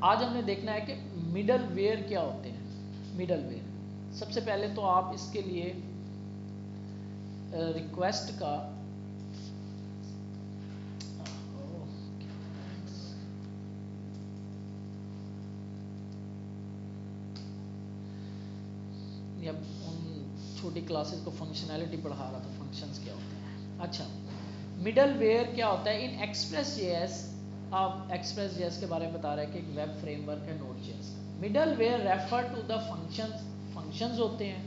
आज हमने देखना है कि मिडल वेयर क्या होते हैं। मिडल वेयर, सबसे पहले तो आप इसके लिए रिक्वेस्ट का या उन छोटी क्लासेस को फंक्शनैलिटी पढ़ा रहा था, फंक्शंस क्या होते हैं। अच्छा, मिडल वेयर क्या होता है इन एक्सप्रेस जेएस। आप एक्सप्रेस जेएस के बारे में बता रहे हैं कि एक वेब फ्रेमवर्क है नोड जेएस का। Middleware refer to the functions, functions होते हैं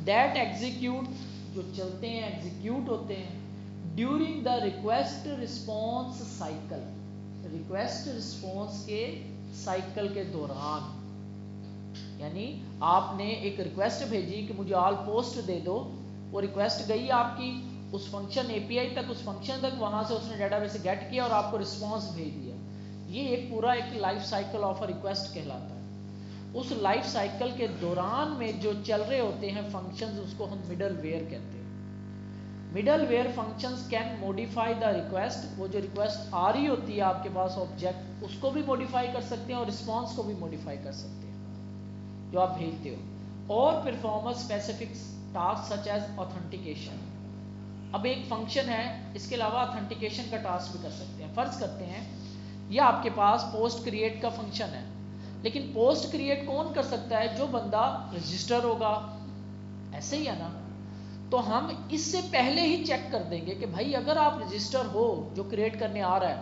दैट एग्जीक्यूट, जो चलते हैं, एग्जीक्यूट होते हैं during the request response cycle, request response के साइकिल के दौरान। यानी आपने एक रिक्वेस्ट भेजी कि मुझे ऑल पोस्ट दे दो, वो रिक्वेस्ट गई आपकी उस फंक्शन एपीआई तक, उस फंक्शन तक, वहां से उसने डेटाबेस से गेट किया और आपको रिस्पॉन्स भेज दिया। ये एक पूरा एक life cycle of a request कहलाता है। उस लाइफ साइकिल के दौरान में जो चल रहे होते हैं फंक्शंस, उसको हम मिडल वेयर कहते हैं। Middleware functions can modify the request, वो जो रिक्वेस्ट आ रही होती है आपके पास ऑब्जेक्ट, उसको भी मॉडिफाई कर सकते हैं और रिस्पॉन्स को भी मॉडिफाई कर सकते हैं जो आप भेजते हो। और perform specific task such as authentication. अब एक फंक्शन है, इसके अलावा ऑथेंटिकेशन का टास्क भी कर सकते हैं। फर्ज करते हैं ये आपके पास पोस्ट क्रिएट का फंक्शन है, लेकिन पोस्ट क्रिएट कौन कर सकता है? जो बंदा रजिस्टर होगा, ऐसे ही है ना। तो हम इससे पहले ही चेक कर देंगे कि भाई अगर आप रजिस्टर हो, जो क्रिएट करने आ रहा है,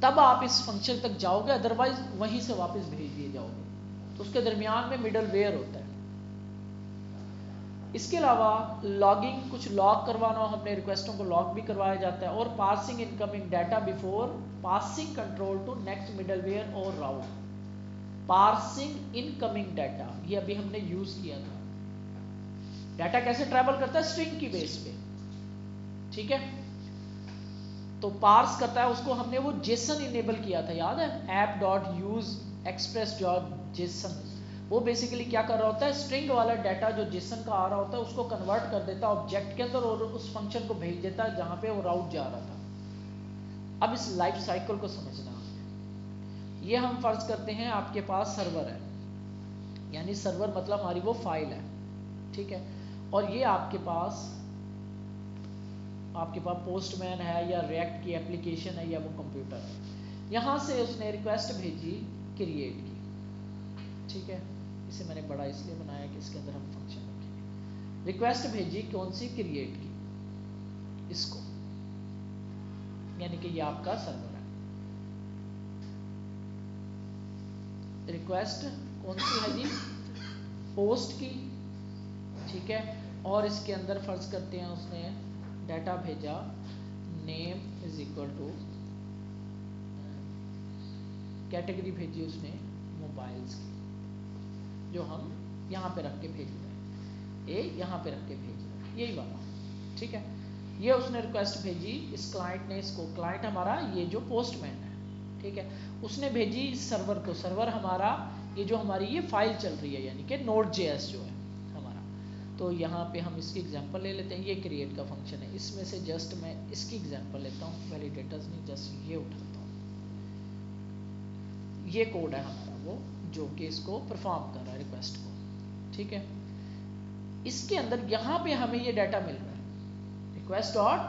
तब आप इस फंक्शन तक जाओगे, अदरवाइज वहीं से वापस भेज दिए जाओगे। तो उसके दरमियान में मिडल वेयर होता है। इसके अलावा लॉगिंग, कुछ लॉग करवाना हो हमने, रिक्वेस्टों को लॉग भी करवाया जाता है। और passing incoming data before passing control to next middleware और राउट। पार्सिंग इनकमिंग डाटा, ये अभी हमने यूज किया था। डाटा कैसे ट्रैवल करता है? स्ट्रिंग की बेस पे, ठीक है। तो पार्स करता है उसको, हमने वो जेसन इनेबल किया था, याद है? App dot use express dot JSON. वो बेसिकली क्या कर रहा होता है? स्ट्रिंग वाला डाटा जो जेसन का आ रहा होता है उसको कन्वर्ट कर देता है ऑब्जेक्ट के अंदर और उस फंक्शन को भेज देता है जहां पे वो राउट जा रहा था। अब इस लाइफ साइकिल को समझना, ये हम फर्ज करते हैं आपके पास सर्वर है, यानी सर्वर मतलब हमारी वो फाइल है, ठीक है। और ये आपके पास पोस्टमैन है या रिएक्ट की एप्लीकेशन है या वो कंप्यूटर है। यहाँ से उसने रिक्वेस्ट भेजी क्रिएट की, ठीक है। इसे मैंने बड़ा इसलिए बनाया कि इसके अंदर हम फंक्शन रखेंगे। रिक्वेस्ट भेजी कौन सी? क्रिएट की, इसको, यानी कि ये आपका सर्वर है। रिक्वेस्ट कौन सी है जी? पोस्ट की, ठीक है। और इसके अंदर फर्ज करते हैं उसने डाटा भेजा name is equal to, category भेजी उसने मोबाइल्स की, जो हम यहाँ पे रख के भेज रहे हैं, ए यहाँ पे रख के भेज रहे हैं, यही वाला, ठीक है। ये उसने रिक्वेस्ट भेजी, इस क्लाइंट ने इसको, क्लाइंट हमारा ये जो पोस्टमैन है, ठीक है, उसने भेजी सर्वर को। सर्वर हमारा ये जो हमारी ये फाइल चल रही है, यानी कि Node.js जो है हमारा। तो यहाँ पे हम इसकी एग्जांपल ले लेते हैं। ये क्रिएट का फंक्शन है, इसमें से जस्ट मैं इसकी एग्जांपल लेता हूँ, वैलिडेटर्स नहीं, जस्ट ये उठाता हूँ। ये कोड है हमारा वो जो कि इसको परफॉर्म कर रहा है रिक्वेस्ट को, ठीक है। इसके अंदर यहाँ पे हमें ये डाटा मिल रहा है, रिक्वेस्ट डॉट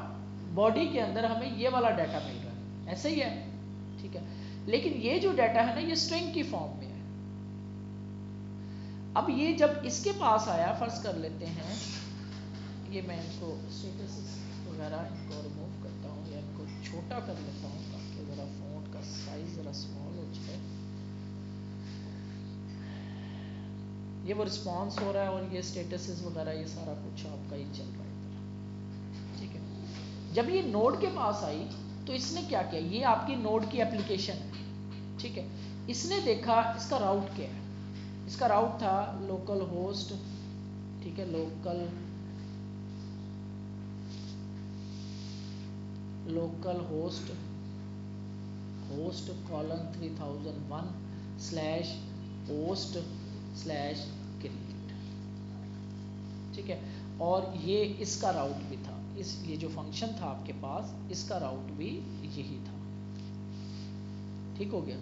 बॉडी के अंदर हमें ये वाला डाटा मिल रहा है, ऐसे ही है, ठीक है। लेकिन ये जो डाटा है ना, ये स्ट्रिंग की फॉर्म में है। अब ये जब इसके पास आया, फर्ज कर लेते हैं, ये मैं इनको स्टेटस वगैरह इनको रिमूव करता हूँ या इनको छोटा कर लेता हूँ ताकि ज़रा फ़ॉन्ट का साइज ज़रा स्मॉल हो जाए। ये वो रिस्पॉन्स हो रहा है और ये स्टेटस वगैरह ये सारा कुछ आपका ही चल रहा है इधर, ठीक है। जब ये नोड के पास आई तो इसने क्या किया? ये आपकी नोड की एप्लीकेशन है, ठीक है। इसने देखा इसका राउट क्या है। इसका राउट था लोकल होस्ट, ठीक है, local host colon 3001 slash post slash create, ठीक है। और ये इसका राउट भी था, ये जो फंक्शन था आपके पास, इसका राउट भी यही था, ठीक हो गया।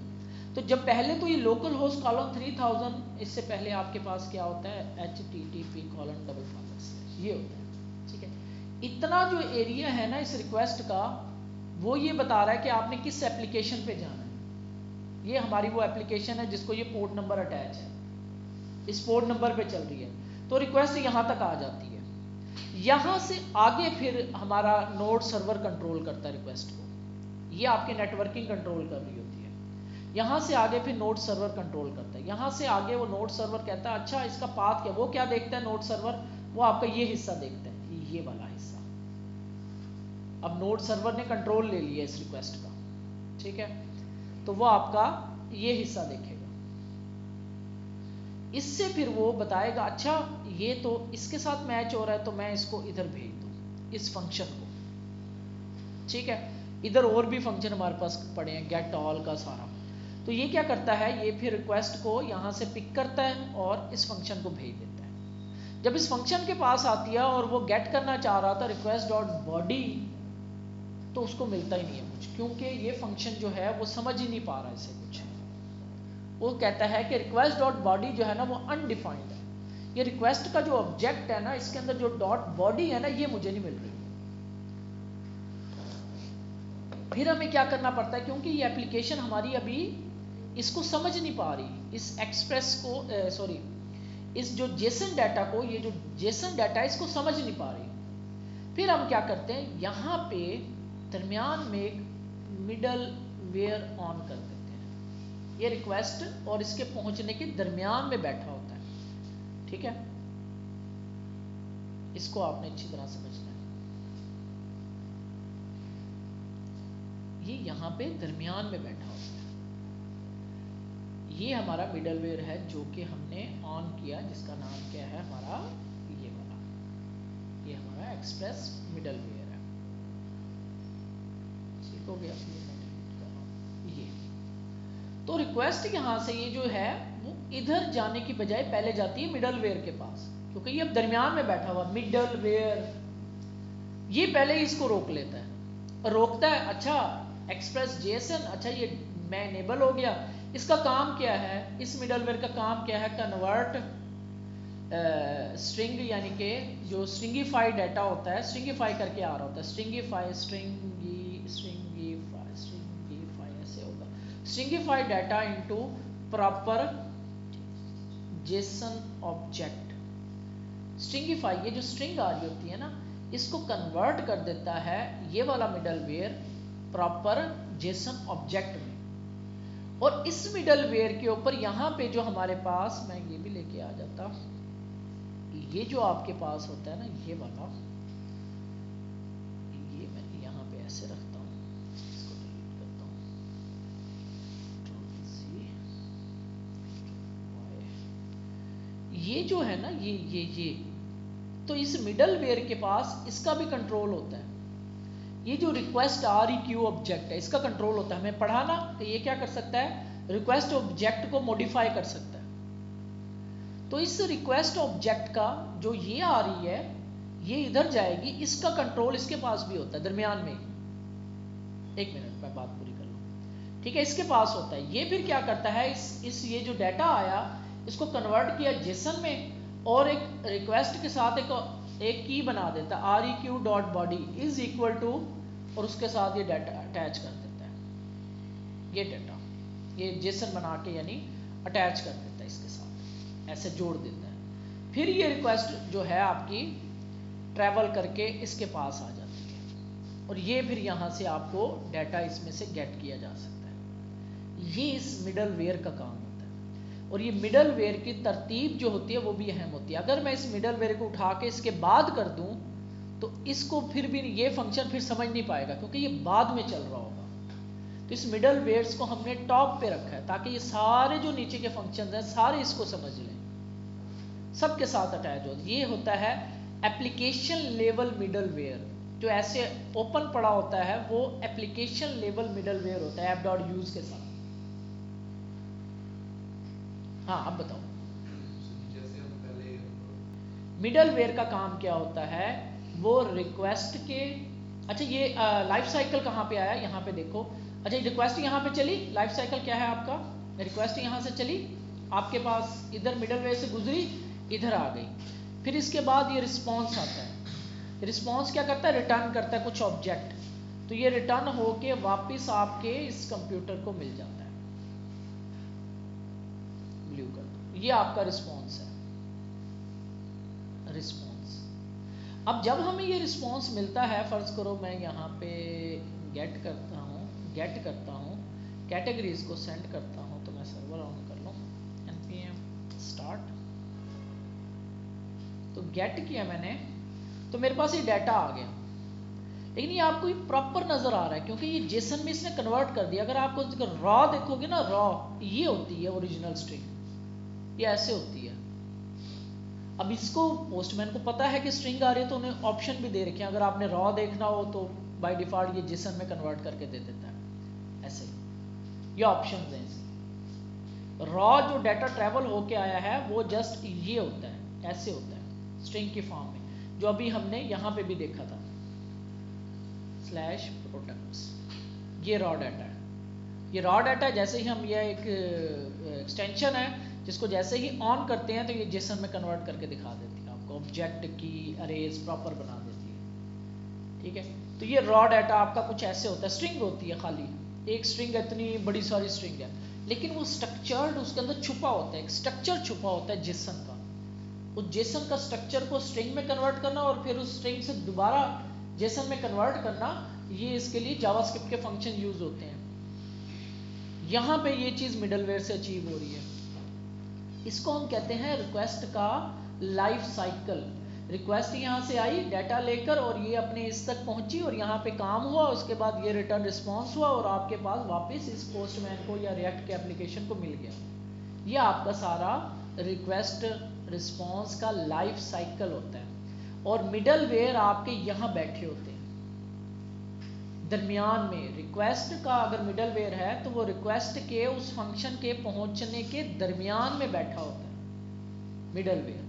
तो जब पहले तो ये लोकल होस्ट कॉलन 3000, इससे पहले आपके पास क्या होता है http:// ये होता है, ठीक है। इतना जो एरिया है ना इस रिक्वेस्ट का, वो ये बता रहा है कि आपने किस एप्लीकेशन पे जाना है। ये हमारी वो एप्लीकेशन है जिसको ये पोर्ट नंबर अटैच है, इस पोर्ट नंबर पे चल रही है, तो रिक्वेस्ट यहाँ तक आ जाती है। यहाँ से आगे फिर हमारा नोड सर्वर कंट्रोल करता है रिक्वेस्ट को, ये आपके नेटवर्किंग कंट्रोल कर रही होती है। यहाँ से आगे फिर नोड सर्वर कंट्रोल करता है, यहाँ से आगे वो नोड सर्वर कहता है अच्छा इसका पाथ क्या, वो क्या देखता है नोड सर्वर, वो आपका ये हिस्सा देखता है, ये वाला हिस्सा। अब नोड सर्वर ने कंट्रोल ले लिया इस रिक्वेस्ट का, ठीक है, तो वो आपका ये हिस्सा देखेगा। इससे फिर वो बताएगा अच्छा ये तो इसके साथ मैच हो रहा है, तो मैं इसको इधर भेज दूं, इस फंक्शन को, ठीक है। इधर और भी फंक्शन हमारे पास पड़े हैं, गेट ऑल का सारा, तो ये क्या करता है, ये फिर रिक्वेस्ट को यहाँ से पिक करता है और इस फंक्शन को भेज देता है। जब इस फंक्शन के पास आती है और वो गेट करना चाह रहा था रिक्वेस्ट डॉट बॉडी, तो उसको मिलता ही नहीं है कुछ, क्योंकि ये फंक्शन जो है वो समझ ही नहीं पा रहा इसे कुछ। वो कहता है कि रिक्वेस्ट डॉट बॉडी जो है ना वो अनडिफाइंड है, ये रिक्वेस्ट का जो ऑब्जेक्ट है ना इसके अंदर जो डॉट बॉडी है ना ये मुझे नहीं मिल रही। फिर हमें क्या करना पड़ता है, क्योंकि ये एप्लीकेशन हमारी अभी इसको समझ नहीं पा रही, इस एक्सप्रेस को सॉरी इस जो जेसन डाटा को, ये जो जेसन डाटा है इसको समझ नहीं पा रही। फिर हम क्या करते हैं, यहाँ पे दरमियान में एक मिडल वेयर ऑन कर देते हैं, ये रिक्वेस्ट और इसके पहुंचने के दरमियान में बैठा होता है, ठीक है। इसको आपने अच्छी तरह समझना है, ये यहाँ पे दरमियान में बैठा होता है, ये हमारा मिडल वेयर है जो कि हमने ऑन किया, जिसका नाम क्या है हमारा ये वाला, ये हमारा एक्सप्रेस मिडल वेयर है, ठीक हो गया। ये तो रिक्वेस्ट यहाँ से ये जो है वो इधर जाने की बजाय पहले जाती है मिडल वेयर के पास, क्योंकि ये अब दरमियान में बैठा हुआ मिडल वेयर, ये पहले इसको रोक लेता है, रोकता है अच्छा एक्सप्रेस जेसन, अच्छा ये मैं इनेबल हो गया। इसका काम क्या है, इस मिडलवेयर का काम क्या है, कन्वर्ट स्ट्रिंग, यानी कि जो स्ट्रिंगिफाई डाटा होता है, स्ट्रिंगिफाई करके आ रहा होता है, स्ट्रिंगिफाई ऐसे होगा, stringify data into proper Jason object. Stringify, ये जो स्ट्रिंग आ रही होती है ना, इसको कन्वर्ट कर देता है ये वाला मिडलवेयर प्रॉपर जेसन ऑब्जेक्ट में। और इस मिडलवेयर के ऊपर यहाँ पे जो हमारे पास, मैं ये भी लेके आ जाता, ये जो आपके पास होता है ना ये वाला, ये मैं यहाँ पे ऐसे रखता हूँ, इसको डिलीट करता हूँ, ये जो है ना ये तो इस मिडलवेयर के पास इसका भी कंट्रोल होता है। ये जो रिक्वेस्ट REQ ऑब्जेक्ट है इसका कंट्रोल होता है, हमें पढ़ा ना कि ये क्या कर सकता है, रिक्वेस्ट ऑब्जेक्ट को मॉडिफाई कर सकता है। तो इस रिक्वेस्ट ऑब्जेक्ट का जो ये आ रही है ये इधर जाएगी, इसका कंट्रोल इसके पास भी होता है दरमियान में। एक मिनट मैं बात पूरी कर लूँ, ठीक है, इसके पास होता है। ये फिर क्या करता है, इस ये जो डाटा आया इसको कन्वर्ट किया जेसन में, और एक रिक्वेस्ट के साथ एक की बना देता है REQ.body इज इक्वल टू, और उसके साथ ये डाटा अटैच कर देता है, ये डाटा ये जेसन बना के यानी अटैच कर देता है इसके साथ, ऐसे जोड़ देता है। फिर ये रिक्वेस्ट जो है आपकी ट्रैवल करके इसके पास आ जाती है, और ये फिर यहाँ से आपको डाटा इसमें से गेट किया जा सकता है। ये इस मिडल वेयर का काम होता है, और ये मिडल वेयर की तरतीब जो होती है वो भी अहम होती है। अगर मैं इस मिडल वेयर को उठा के इसके बाद कर दूं तो इसको फिर भी ये फंक्शन फिर समझ नहीं पाएगा, क्योंकि ये बाद में चल रहा होगा। तो इस मिडल वेयर्स को हमने टॉप पे रखा है ताकि ये सारे जो नीचे के फंक्शंस हैं सारे इसको समझ लें, सबके साथ अटैच हो। ये होता है एप्लीकेशन लेवल मिडल वेयर, जो ऐसे ओपन पड़ा होता है वो एप्लीकेशन लेवल मिडल वेयर होता है app.use के साथ। हाँ अब बताओ, मिडल वेयर का काम क्या होता है, वो रिक्वेस्ट के, अच्छा ये लाइफ साइकिल कहाँ पे आया, यहाँ पे देखो, अच्छा रिक्वेस्ट यहाँ पे चली, लाइफ साइकिल क्या है आपका, रिक्वेस्ट यहाँ से चली, आपके पास इधर मिडलवेयर से गुजरी, इधर आ गई, फिर इसके बाद ये रिस्पॉन्स आता है। रिस्पॉन्स क्या करता है? रिटर्न करता है कुछ ऑब्जेक्ट, तो ये रिटर्न होके वापस आपके इस कंप्यूटर को मिल जाता है। ब्लू कर दो, ये आपका रिस्पॉन्स है, रिस्पॉन्स। अब जब हमें ये रिस्पॉन्स मिलता है, फर्ज करो मैं यहाँ पे गेट करता हूँ, कैटेगरीज को सेंड करता हूँ, तो मैं सर्वर ऑन कर लूँ, npm स्टार्ट, तो गेट किया मैंने, तो मेरे पास ये डाटा आ गया, लेकिन ये आपको ये प्रॉपर नजर आ रहा है क्योंकि ये जेसन में इसने कन्वर्ट कर दिया। अगर आपको रॉ देखोगे ना, रॉ ये होती है ओरिजिनल स्ट्रिंग, ये ऐसे होती है। अब इसको पोस्टमैन को पता है कि स्ट्रिंग आ रही है, तो उन्हें ऑप्शन भी दे रखे हैं, अगर आपने रॉ देखना हो तो बाय डिफॉल्ट ये जेसन में कन्वर्ट करके दे देता है, ऐसे ये ऑप्शन हैं इसके। रॉ जो डाटा ट्रेवल होके आया है वो जस्ट ये होता है, ऐसे होता है स्ट्रिंग की फॉर्म में, जो अभी हमने यहाँ पे भी देखा था /products, ये रॉ डाटा है। ये रॉ डाटा जैसे ही हम, ये एक एक्सटेंशन है जिसको जैसे ही ऑन करते हैं तो ये जेसन में कन्वर्ट करके दिखा देती है आपको, ऑब्जेक्ट की अरेज प्रॉपर बना देती है, ठीक है। तो ये रॉ डाटा आपका कुछ ऐसे होता है, स्ट्रिंग होती है, खाली एक स्ट्रिंग, इतनी बड़ी सारी स्ट्रिंग है, लेकिन वो स्ट्रक्चर्ड उसके अंदर छुपा होता है, एक स्ट्रक्चर छुपा होता है जेसन का। उस जेसन का स्ट्रक्चर को स्ट्रिंग में कन्वर्ट करना और फिर उस स्ट्रिंग से दोबारा जेसन में कन्वर्ट करना, ये इसके लिए जावास्क्रिप्ट के फंक्शन यूज होते हैं। यहाँ पे ये चीज मिडलवेयर से अचीव हो रही है। इसको हम कहते हैं रिक्वेस्ट का लाइफ साइकिल। रिक्वेस्ट यहाँ से आई डाटा लेकर और ये अपने इस तक पहुंची और यहाँ पे काम हुआ, उसके बाद ये रिटर्न रिस्पॉन्स हुआ और आपके पास वापस इस पोस्टमैन को या रिएक्ट के एप्लीकेशन को मिल गया। ये आपका सारा रिक्वेस्ट रिस्पॉन्स का लाइफ साइकिल होता है। और मिडलवेयर आपके यहाँ बैठे होते हैं दरमियान में। रिक्वेस्ट का अगर मिडलवेयर है तो वो रिक्वेस्ट के उस फंक्शन के पहुंचने के दरमियान में बैठा होता है मिडलवेयर,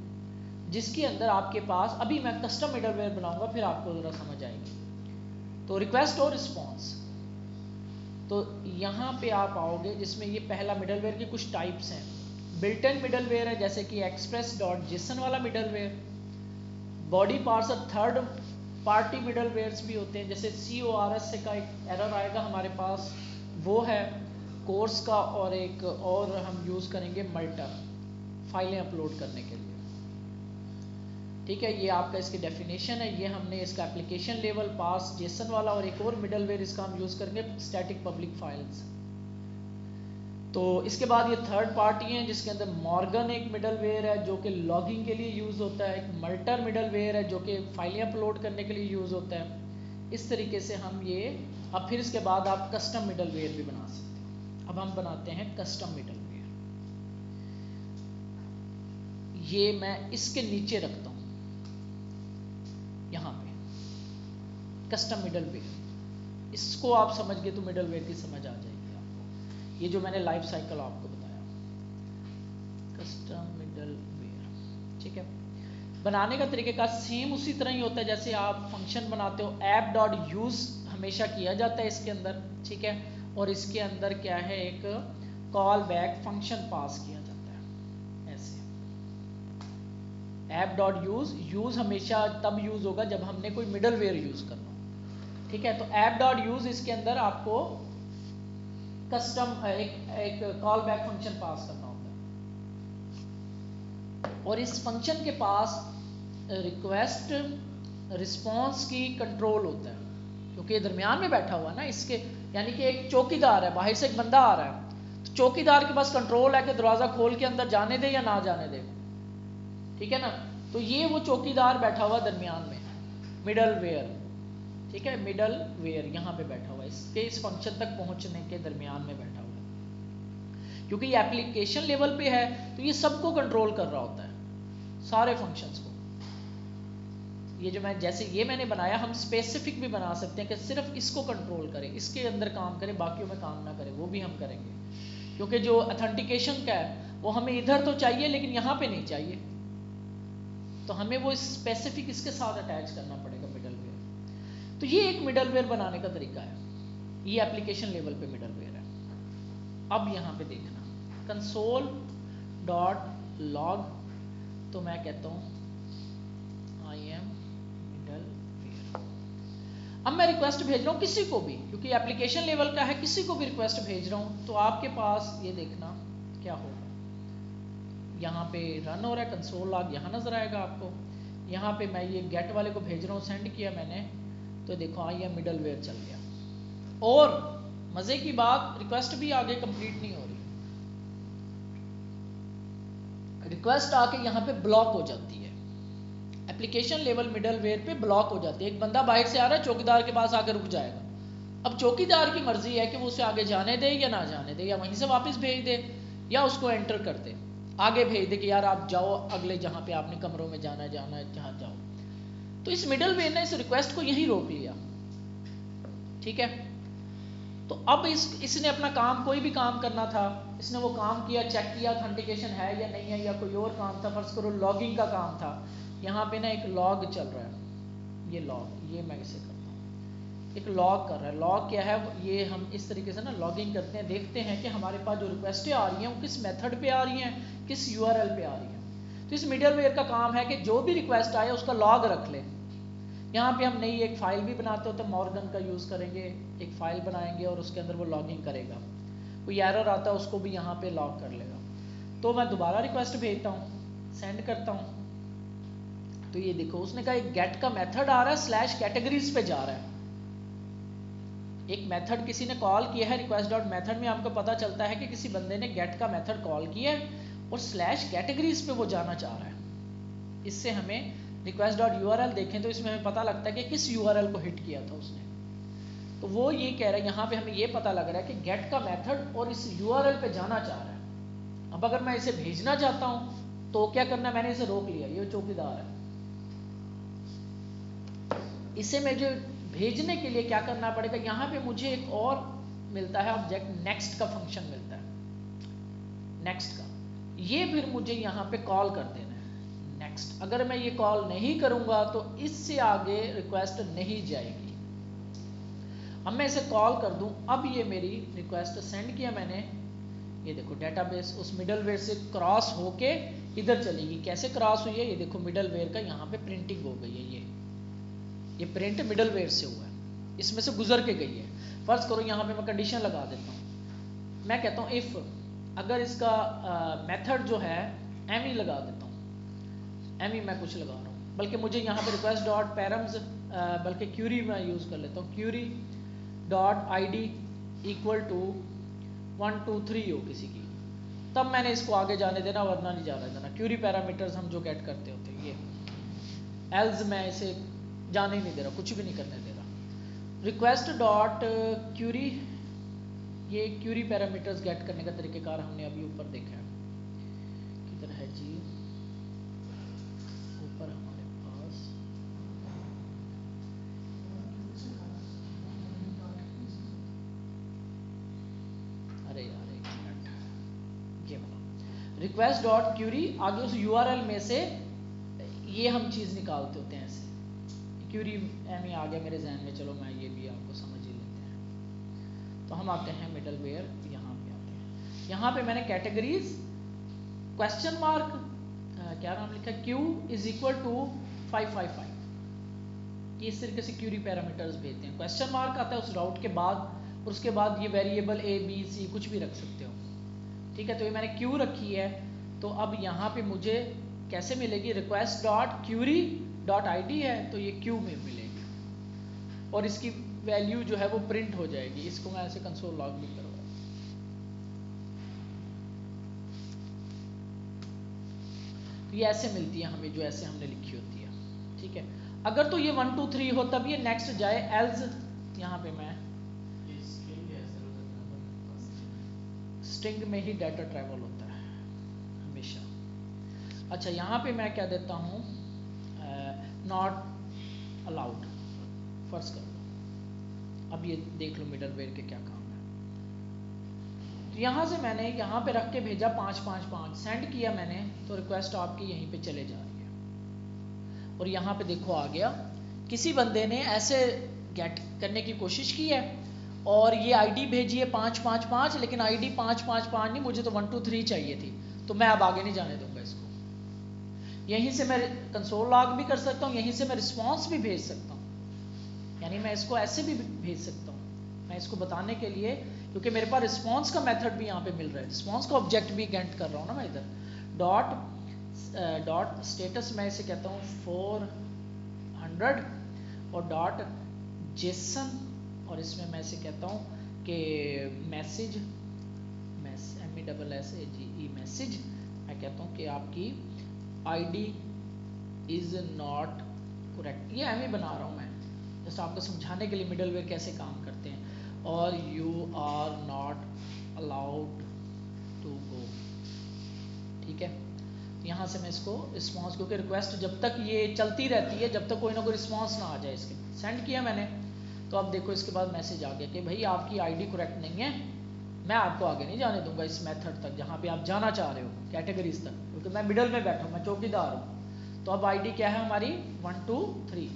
जिसके अंदर आपके पास, अभी मैं कस्टम मिडलवेयर बनाऊंगा फिर आपको जरा समझ आएगी। तो रिक्वेस्ट और रिस्पॉन्स, तो यहाँ पे आप आओगे जिसमें ये पहला मिडलवेयर की कुछ टाइप्स हैं। बिल्ट इन मिडलवेयर है जैसे कि express.json वाला middleware. Body parser third party middlewares भी होते हैं, जैसे CORS से का एक एरर आएगा हमारे पास, वो है कोर्स का, और एक और हम यूज करेंगे मल्टर, फाइलें अपलोड करने के लिए, ठीक है। ये आपका इसकी डेफिनेशन है, ये हमने इसका एप्लीकेशन लेवल पास जेसन वाला, और एक और मिडलवेयर इसका हम यूज करेंगे स्टैटिक पब्लिक फाइल्स। तो इसके बाद ये थर्ड पार्टी हैं जिसके अंदर मॉर्गन एक मिडलवेयर है जो कि लॉगिंग के लिए यूज होता है, एक मल्टर मिडलवेयर है जो कि फाइलें अपलोड करने के लिए यूज होता है। इस तरीके से हम ये, अब फिर इसके बाद आप कस्टम मिडलवेयर भी बना सकते हैं। अब हम बनाते हैं कस्टम मिडलवेयर, ये मैं इसके नीचे रखता हूं यहाँ पे कस्टम मिडलवेयर। इसको आप समझ गए तो मिडलवेयर की समझ आ जाएगी आपको। ये जो मैंने लाइफ साइकिल आपको बताया कस्टम मिडलवेयर, ठीक है। बनाने का तरीके का सेम उसी तरह ही होता है जैसे आप फंक्शन बनाते हो। app.use हमेशा किया जाता है इसके अंदर, ठीक है। और इसके अंदर क्या है, एक कॉल बैक फंक्शन पास किया जाता है ऐसे। app.use यूज हमेशा तब यूज होगा जब हमने कोई मिडलवेयर यूज करना हो, ठीक है। तो app.use इसके अंदर आपको कस्टम एक कॉल बैक फंक्शन पास करना होता है, और इस फंक्शन के पास रिक्वेस्ट रिस्पॉन्स की कंट्रोल होता है क्योंकि ये दरमियान में बैठा हुआ है ना इसके, यानी कि एक चौकीदार है, बाहर से एक बंदा आ रहा है, तो चौकीदार के पास कंट्रोल है कि दरवाजा खोल के अंदर जाने दे या ना जाने दे, ठीक है ना। तो ये वो चौकीदार बैठा हुआ दरमियान में, मिडलवेयर, ठीक है। मिडलवेयर यहाँ पे बैठा हुआ है, इसके इस फंक्शन तक पहुंचने के दरमियान में बैठा हुआ है। क्योंकि ये एप्लीकेशन लेवल पे है तो ये सबको कंट्रोल कर रहा होता है, सारे फंक्शंस को। ये जो मैं, जैसे ये मैंने बनाया, हम स्पेसिफिक भी बना सकते हैं कि सिर्फ इसको कंट्रोल करे, इसके अंदर काम करे, बाकियों में काम ना करे, वो भी हम करेंगे। क्योंकि जो ऑथेंटिकेशन का है वो हमें इधर तो चाहिए लेकिन यहाँ पे नहीं चाहिए, तो हमें वो स्पेसिफिक इसके साथ अटैच करना पड़ेगा मिडलवेयर। तो ये एक मिडलवेयर बनाने का तरीका है, ये एप्लीकेशन लेवल पे मिडलवेयर है। अब यहाँ पे देखना, कंसोल डॉट लॉग, तो मैं कहता हूँ आई एम मिडलवेयर। अब मैं रिक्वेस्ट भेज रहा हूँ किसी को भी, क्योंकि एप्लीकेशन लेवल का है, किसी को भी रिक्वेस्ट भेज रहा हूँ, तो आपके पास ये देखना क्या होगा, यहाँ पे रन हो रहा है, कंसोल लॉग यहाँ नजर आएगा आपको। यहाँ पे मैं ये गेट वाले को भेज रहा हूँ, सेंड किया मैंने, तो देखो आई एम मिडलवेयर चल गया। और मजे की बात, रिक्वेस्ट भी आगे कंप्लीट नहीं हो रही, रिक्वेस्ट आके यहाँ पे ब्लॉक हो जाती है, एप्लीकेशन लेवल मिडलवेयर पे ब्लॉक हो जाती है। एक बंदा बाहर से आ रहा है, चौकीदार के पास आकर रुक जाएगा, अब चौकीदार की मर्जी है कि वो उसे आगे जाने दे या ना जाने दे, या वहीं से वापस भेज दे, या उसको एंटर कर दे, आगे भेज दे कि यार आप जाओ अगले जहाँ पे आपने कमरों में जाना है जहाँ जाओ। तो इस मिडलवेयर ने इस रिक्वेस्ट को यहीं रोक लिया, ठीक है। तो अब इसने अपना काम, कोई भी काम करना था, इसने वो काम किया, चेक किया ऑथेंटिकेशन है या नहीं है, या कोई और काम था, फर्ज करो लॉगिंग का काम था, यहाँ पे ना एक लॉग चल रहा है, ये लॉग, ये मैं इसे करता हूँ, एक लॉग कर रहा है। लॉग क्या है, ये हम इस तरीके से ना लॉगिंग करते हैं, देखते हैं कि हमारे पास जो रिक्वेस्टें आ रही हैं वो किस मेथड पे आ रही हैं, किस यूआरएल पे आ रही हैं। तो इस मिडलवेयर का काम है कि जो भी रिक्वेस्ट आए उसका लॉग रख ले। यहाँ पे हम नई एक फाइल भी बनाते हो तो मॉर्गन का यूज़ करेंगे, एक फाइल बनाएंगे और उसके अंदर वो लॉगिंग करेगा, कोई एरर आता है उसको भी यहाँ पे लॉग कर लेगा। तो मैं दोबारा रिक्वेस्ट भेजता हूँ, सेंड करता हूँ, तो ये देखो उसने कहा एक गेट का मेथड आ रहा है, स्लैश कैटेगरीज पे जा रहा है। एक मेथड किसी ने कॉल किया है, रिक्वेस्ट डॉट मेथड में आपको पता चलता है कि किसी बंदे ने गेट का मेथड कॉल किया है और स्लैश कैटेगरीज पे वो जाना चाह रहा है। इससे हमें रिक्वेस्ट डॉट यूआरएल देखें तो इसमें हमें पता लगता है कि किस यूआरएल को हिट किया था उसने। तो वो ये कह रहा है, यहाँ पे हमें ये पता लग रहा है कि गेट का मेथड और इस यूआरएल पे जाना चाह रहा है। अब अगर मैं इसे भेजना चाहता हूँ तो क्या करना है, मैंने इसे रोक लिया, ये चौकीदार है, इसे मुझे भेजने के लिए क्या करना पड़ेगा, यहाँ पे मुझे एक और मिलता है ऑब्जेक्ट, नेक्स्ट का फंक्शन मिलता है, नेक्स्ट का, ये फिर मुझे यहाँ पे कॉल कर देना है नेक्स्ट। अगर मैं ये कॉल नहीं करूंगा तो इससे आगे रिक्वेस्ट नहीं जाएगी। अब मैं इसे कॉल कर दूं, अब ये मेरी रिक्वेस्ट सेंड किया मैंने, ये देखो डेटाबेस उस मिडलवेयर से क्रॉस होके इधर चलेगी। कैसे क्रॉस हुई है, ये देखो मिडलवेयर का यहाँ पे प्रिंटिंग हो गई है, ये प्रिंट मिडलवेयर से हुआ है, इसमें से गुजर के गई है। फर्ज करो यहाँ पे मैं कंडीशन लगा देता हूँ, मैं कहता हूँ इफ, अगर इसका मेथड जो है एम ही लगा देता हूँ, एम ही मैं कुछ लगा रहा हूँ, बल्कि मुझे यहाँ पे रिक्वेस्ट डॉट पैरम्स, बल्कि क्यूरी मैं यूज़ कर लेता हूँ, query dot I D equal to 1 2 3 हो किसी की, तब मैंने इसको आगे जाने देना, वरना नहीं जाने देना। क्यूरी पैरामीटर्स हम जो गेट करते होते हैं ये, एल्स मैं इसे जाने ही नहीं दे रहा, कुछ भी नहीं करने दे रहा। रिक्वेस्ट डॉट क्यूरी, ये क्यूरी पैरामीटर्स गेट करने का तरीकेकार हमने अभी ऊपर देखा है, किधर है जी, ऊपर हमारे पास, अरे यार एक मिनट, ये वाला रिक्वेस्ट डॉट क्यूरी, आगे उस यूआरएल में से ये हम चीज़ निकालते होते हैं, ऐसे क्यूरी एम ही आ गया मेरे जहन में, चलो मैं ये भी आपको समझ ही लेते हैं। तो हम आते हैं मिडलवेयर, यहाँ पे आते हैं, यहाँ पे मैंने कैटेगरीज क्वेश्चन मार्क क्या नाम लिखा है, क्यू इज इक्वल टू 555, ये इस तरीके से क्यूरी पैरामीटर्स भेजते हैं। क्वेश्चन मार्क आता है उस राउट के बाद, और उसके बाद ये वेरिएबल ए बी सी कुछ भी रख सकते हो, ठीक है। तो ये मैंने क्यू रखी है, तो अब यहाँ पे मुझे कैसे मिलेगी, request dot Curie dot I D है, तो ये क्यू में मिलेगी और इसकी वैल्यू जो है वो प्रिंट हो जाएगी। इसको मैं ऐसे कंसोल लॉग भी करूँगा, तो ये ऐसे मिलती है हमें, जो ऐसे हमने लिखी होती है, ठीक है। अगर तो ये 1 2 3 हो तब ये नेक्स्ट जाए, एल्स यहाँ पे मैं स्ट्रिंग में ही डाटा ट्रैवल होता है हमेशा। अच्छा यहाँ पे मैं क्या देता हूँ, नॉट अलाउड, फर्ज कर लो। अब ये देख लो मिडलवेयर के क्या काम है। तो यहाँ से मैंने यहाँ पे रख के भेजा 555, सेंड किया मैंने, तो रिक्वेस्ट आपकी यहीं पे चले जा रही है, और यहाँ पे देखो आ गया, किसी बंदे ने ऐसे गेट करने की कोशिश की है और ये आईडी भेजिए 555, लेकिन आईडी 555 नहीं, मुझे तो 123 चाहिए थी, तो मैं अब आगे नहीं जाने दूंगा इसको। यहीं से मैं कंसोल लॉग भी कर सकता हूँ, यहीं से मैं रिस्पॉन्स भी भेज सकता हूँ, यानी मैं इसको ऐसे भी भेज सकता हूँ। मैं इसको बताने के लिए, क्योंकि मेरे पास रिस्पॉन्स का मेथड भी यहाँ पे मिल रहा है, रिस्पॉन्स का ऑब्जेक्ट भी गेट कर रहा हूँ ना मैं इधर। डॉट स्टेटस मैं इसे कहता हूँ 400 और डॉट जेसन, और इसमें मैं इसे कहता हूँ कि मैसेज MESSAGE मैसेज, मैं कहता हूँ कि आपकी आईडी इज नॉट करेक्ट। ये एम ही बना रहा हूँ मैं जस्ट आपको समझाने के लिए मिडलवेयर कैसे काम करते हैं। और you are not allowed to go, ठीक है। यहाँ से मैं इसको रिस्पॉन्स, क्योंकि रिक्वेस्ट जब तक ये चलती रहती है, जब तक कोई ना कोई रिस्पॉन्स ना आ जाए इसके। सेंड किया मैंने, तो अब देखो इसके बाद मैसेज आ गया कि भाई आपकी आईडी करेक्ट नहीं है, मैं आपको आगे नहीं जाने दूंगा इस मेथड तक जहाँ पे आप जाना चाह रहे हो, कैटेगरीज तक, क्योंकि मैं मिडल में बैठा हूँ, मैं चौकीदार हूँ। तो अब आईडी क्या है हमारी 1 2 3।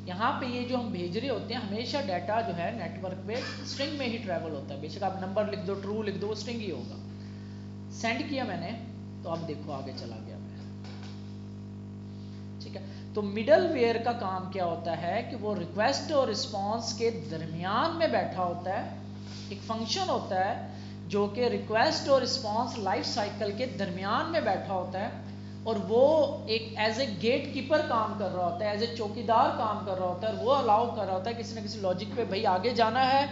यहाँ पे ये जो हम भेज रहे होते हैं, हमेशा डाटा जो है नेटवर्क पे स्ट्रिंग में ही ट्रेवल होता है, बेशक आप नंबर लिख दो, ट्रू लिख दो, वो स्ट्रिंग ही होगा। सेंड किया मैंने, तो अब देखो आगे चला गया मैं, ठीक है। तो मिडल वेयर का काम क्या होता है कि वो रिक्वेस्ट और रिस्पॉन्स के दरमियान में बैठा होता है। एक फंक्शन होता है जो कि रिक्वेस्ट और रिस्पॉन्स लाइफ साइकिल के दरमियान में बैठा होता है, और वो एक एज ए गेट कीपर काम कर रहा होता है, एज ए चौकीदार काम कर रहा होता है, और वो अलाउ कर रहा होता है किसी न किसी लॉजिक पे, भाई आगे जाना है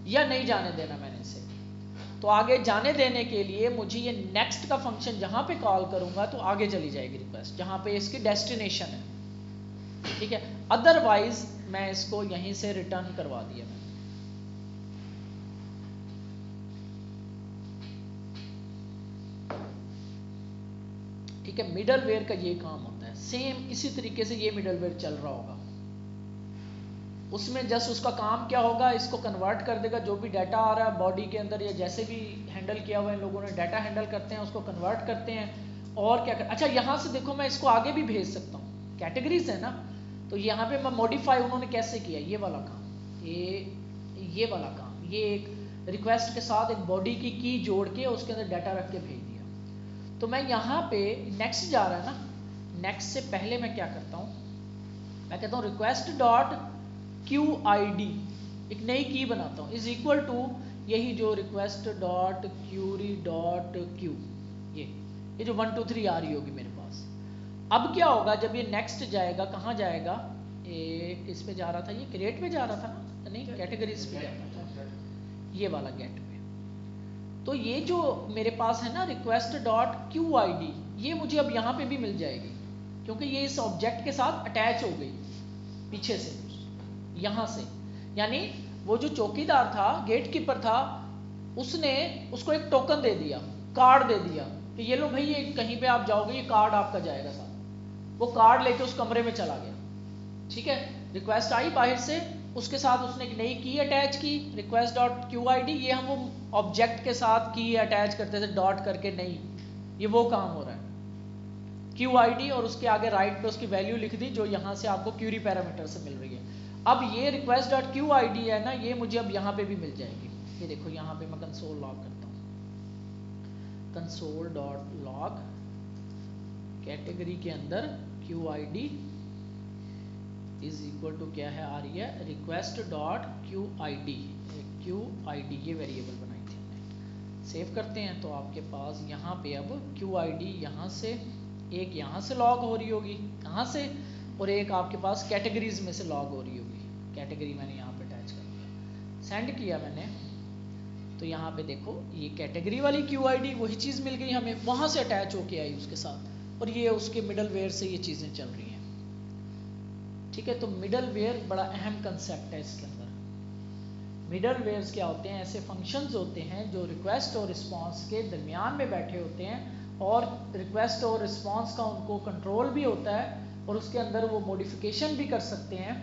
या नहीं जाने देना मैंने इसे। तो आगे जाने देने के लिए मुझे ये नेक्स्ट का फंक्शन जहाँ पे कॉल करूँगा तो आगे चली जाएगी रिक्वेस्ट, जहाँ पे इसकी डेस्टिनेशन है, ठीक है। अदरवाइज मैं इसको यहीं से रिटर्न करवा दिया मैंने। ठीक है, मिडलवेयर का ये काम होता है। सेम इसी तरीके से ये मिडलवेयर चल रहा होगा, उसमें जस्ट उसका काम क्या होगा, इसको कन्वर्ट कर देगा, जो भी डाटा आ रहा है बॉडी के अंदर या जैसे भी हैंडल किया हुआ है इन लोगों ने, डाटा हैंडल करते हैं, उसको कन्वर्ट करते हैं। और क्या अच्छा यहाँ से देखो मैं इसको आगे भी भेज सकता हूँ, कैटेगरीज है ना, तो यहाँ पे मैं मॉडिफाई उन्होंने कैसे किया, ये वाला काम, ये वाला काम, ये एक रिक्वेस्ट के साथ एक बॉडी की की जोड़ के उसके अंदर डाटा रख के भेज दिया। तो मैं यहाँ पे नेक्स्ट जा रहा है ना, नेक्स्ट से पहले मैं क्या करता हूँ, मैं कहता हूँ रिक्वेस्ट डॉट QID, एक नई की बनाता हूँ, इज इक्वल टू यही जो request dot Curie dot Q, ये जो 1 2 3 आ रही होगी मेरे पास। अब क्या होगा जब ये नेक्स्ट जाएगा, कहाँ जाएगा, एक इस पे जा रहा था, ये क्रिएट पे जा रहा था ना, नहीं कैटेगरीज पे जा रहा था, ये वाला गेट पे। तो ये जो मेरे पास है ना रिक्वेस्ट डॉट QID, ये मुझे अब यहाँ पे भी मिल जाएगी, क्योंकि ये इस ऑब्जेक्ट के साथ अटैच हो गई पीछे से, यहाँ से। यानी वो जो चौकीदार था, गेट कीपर था, उसने उसको एक टोकन दे दिया, कार्ड दे दिया कि ये लो भाई, ये कहीं पे आप जाओगे, ये कार्ड आपका जाएगा साथ। वो कार्ड लेके उस कमरे में चला गया, ठीक है। रिक्वेस्ट आई बाहर से, उसके साथ उसने एक नई की अटैच की, रिक्वेस्ट डॉट QID, ये हम वो ऑब्जेक्ट के साथ की अटैच करते थे डॉट करके, नहीं, ये वो काम हो रहा है। QID और उसके आगे राइट पे उसकी वैल्यू लिख दी जो यहाँ से आपको क्यूरी पैरामीटर से मिल रही है। अब ये रिक्वेस्ट डॉट QID है ना, ये मुझे अब यहाँ पे भी मिल जाएगी। ये देखो यहाँ पे मैं कंसोल लॉग करता हूँ, कंसोल डॉट लॉग, कैटेगरी के अंदर QID इज इक्वल टू क्या है, आ रही है रिक्वेस्ट डॉट QID, ये वेरिएबल बनाई थी हमने। सेव करते हैं तो आपके पास यहाँ पे अब QID यहाँ से, एक यहाँ से लॉग हो रही होगी, कहाँ से, और एक आपके पास कैटेगरीज में से लॉग हो रही होगी। कैटेगरी मैंने यहाँ पे अटैच कर दिया, सेंड किया मैंने, तो यहाँ पे देखो ये कैटेगरी वाली QID वही चीज़ मिल गई हमें, वहाँ से अटैच होके आई उसके साथ, और ये उसके मिडलवेयर से ये चीज़ें चल रही हैं, ठीक है। तो मिडलवेयर बड़ा अहम कंसेप्ट है इसके अंदर। मिडलवेयर्स क्या होते हैं, ऐसे फंक्शंस होते हैं जो रिक्वेस्ट और रिस्पॉन्स के दरमियान में बैठे होते हैं, और रिक्वेस्ट और रिस्पॉन्स का उनको कंट्रोल भी होता है, और उसके अंदर वो मॉडिफिकेशन भी कर सकते हैं,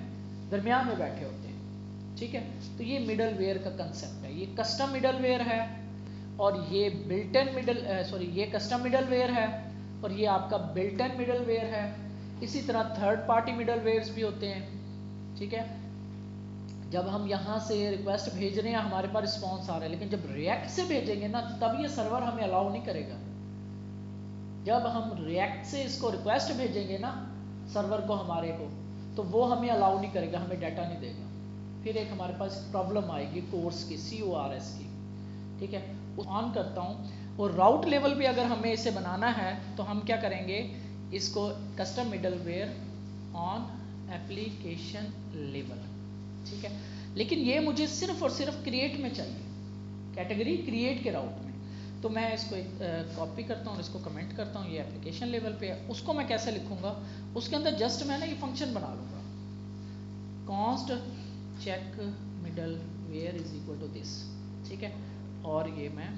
दरमियान में बैठे होते हैं, ठीक है। तो ये मिडलवेयर का कंसेप्ट है। ये कस्टम मिडलवेयर है, और ये बिल्ट इन ये कस्टम मिडलवेयर है, और ये आपका बिल्ट इन मिडलवेयर है। इसी तरह थर्ड पार्टी मिडलवेयर्स भी होते हैं, ठीक है, जब हम यहाँ से रिक्वेस्ट भेज रहे हैं हमारे पास रिस्पॉन्स आ रहा है, लेकिन जब रिएक्ट से भेजेंगे ना तब ये सर्वर हमें अलाउ नहीं करेगा। जब हम रिएक्ट से इसको रिक्वेस्ट भेजेंगे ना सर्वर को हमारे को, तो वो हमें अलाउ नहीं करेगा, हमें डाटा नहीं देगा। फिर एक हमारे पास प्रॉब्लम आएगी कोर्स की, CORS की, ठीक है। ऑन करता हूँ, और राउट लेवल पे अगर हमें इसे बनाना है तो हम क्या करेंगे, इसको custom middleware on application level, ठीक है। लेकिन ये मुझे सिर्फ और सिर्फ क्रिएट में चाहिए, कैटेगरी क्रिएट के राउट में। तो मैं इसको कॉपी करता हूँ और इसको कमेंट करता हूँ, ये एप्लीकेशन लेवल पे है। उसको मैं कैसे लिखूंगा, उसके अंदर जस्ट मैं ना ये फंक्शन बना लूँगा, const check middleware is equal to this, ठीक है। और ये मैं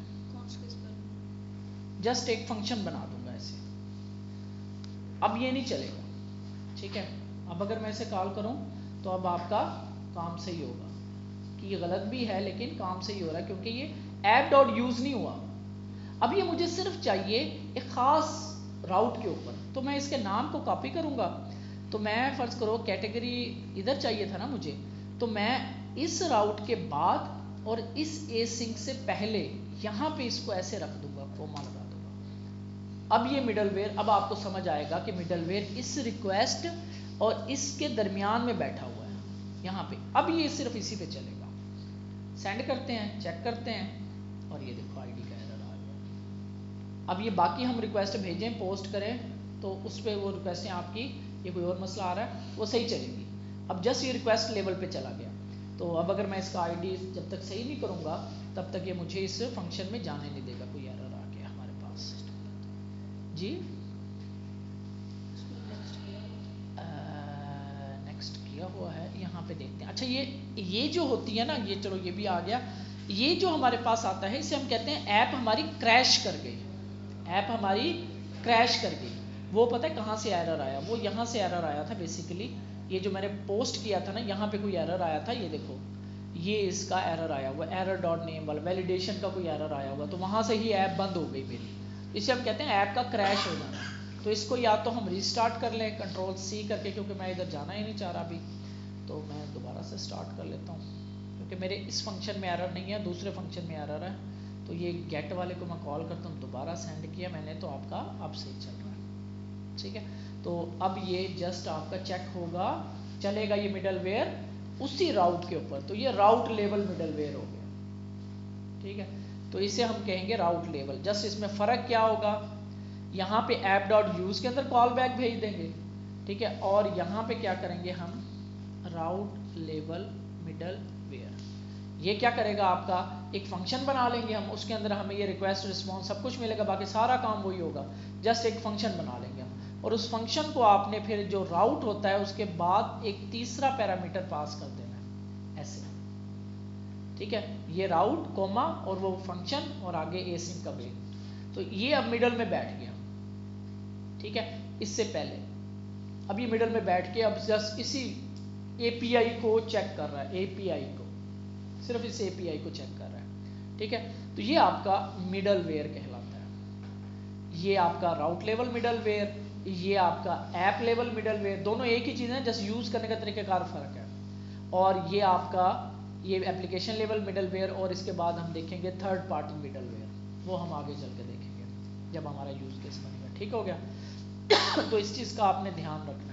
जस्ट एक फंक्शन बना दूंगा ऐसे। अब ये नहीं चलेगा, ठीक है। अब अगर मैं इसे कॉल करूं तो अब आपका काम सही होगा, कि ये गलत भी है लेकिन काम सही हो रहा है, क्योंकि ये ऐप डॉट यूज नहीं हुआ। अब ये मुझे सिर्फ चाहिए एक खास राउट के ऊपर, तो मैं इसके नाम को कॉपी करूंगा। तो मैं फर्ज करो कैटेगरी इधर चाहिए था ना मुझे, तो मैं इस राउट के बाद और इस एसिंक से पहले यहाँ पे इसको ऐसे रख दूंगा, कोमा लगा दूंगा। अब ये मिडलवेयर, अब आपको समझ आएगा कि मिडलवेयर इस रिक्वेस्ट और इसके दरमियान में बैठा हुआ है यहाँ पे। अब ये सिर्फ इसी पे चलेगा। सेंड करते हैं, चेक करते हैं, और ये देखो आईडी का एरर आ गया। अब ये बाकी हम रिक्वेस्ट भेजें, पोस्ट करें, तो उस पर वो रिक्वेस्टें आपकी, ये कोई और मसला आ रहा है, वो सही चलेगी। अब जस्ट ये रिक्वेस्ट लेवल पे चला गया। तो अब अगर मैं इसका आईडी जब तक सही नहीं करूँगा तब तक ये मुझे इस फंक्शन में जाने नहीं देगा। कोई एरर आ गया हमारे पास जी, नेक्स्ट किया हुआ है, यहाँ पे देखते हैं। अच्छा ये जो होती है ना, ये चलो ये भी आ गया। ये जो हमारे पास आता है इसे हम कहते हैं ऐप हमारी क्रैश कर गई, ऐप हमारी क्रैश कर गई। वो पता है कहाँ से एरर आया, वो यहाँ से एरर आया था बेसिकली। ये जो मैंने पोस्ट किया था ना, यहाँ पे कोई एरर आया था, ये देखो ये इसका एरर आया हुआ, एरर डॉट नेम वाला वैलिडेशन का कोई एरर आया हुआ, तो वहाँ से ही ऐप बंद हो गई मेरी। इसे हम कहते हैं ऐप का क्रैश हो जाना। तो इसको या तो हम रीस्टार्ट कर लें Ctrl+C करके, क्योंकि मैं इधर जाना ही नहीं चाह रहा अभी, तो मैं दोबारा से स्टार्ट कर लेता हूँ, क्योंकि मेरे इस फंक्शन में एरर नहीं है, दूसरे फंक्शन में एरर है। तो ये गेट वाले को मैं कॉल करता हूँ, दोबारा सेंड किया मैंने, तो आपका अब सही चल रहा है, ठीक है। तो अब ये जस्ट आपका चेक होगा, चलेगा ये मिडलवेयर उसी राउट के ऊपर। तो ये राउट लेवल मिडलवेयर हो गया, ठीक है। तो इसे हम कहेंगे राउट लेवल। जस्ट इसमें फ़र्क क्या होगा, यहाँ पे ऐप डॉट यूज़ के अंदर कॉल बैक भेज देंगे, ठीक है, और यहाँ पे क्या करेंगे हम, राउट लेवल मिडलवेयर। ये क्या करेगा, आपका एक फंक्शन बना लेंगे हम, उसके अंदर हमें ये रिक्वेस्ट रिस्पॉन्स सब कुछ मिलेगा, बाकी सारा काम वही होगा। जस्ट एक फंक्शन बना लेंगे हम, और उस फंक्शन को आपने फिर जो राउट होता है उसके बाद एक तीसरा पैरामीटर पास कर देना है ऐसे, ठीक है। ये राउट कोमा और वो फंक्शन और आगे एसिंक का ब्रेक। तो ये अब मिडल में बैठ गया, ठीक है। इससे पहले अब ये मिडल में बैठ के अब जस्ट इसी API को चेक कर रहा है, API को, सिर्फ इस API को चेक कर रहा है, ठीक है। तो ये आपका मिडलवेयर कहलाता है। ये आपका राउट लेवल मिडलवेयर, ये आपका ऐप लेवल मिडलवेयर, दोनों एक ही चीज़ है, जस्ट यूज़ करने का तरीक़ाकार फ़र्क है। और ये आपका ये एप्लीकेशन लेवल मिडलवेयर, और इसके बाद हम देखेंगे थर्ड पार्टी मिडलवेयर, वो हम आगे चल के देखेंगे जब हमारा यूज़ केस बनेगा, ठीक हो गया। तो इस चीज़ का आपने ध्यान रखना है।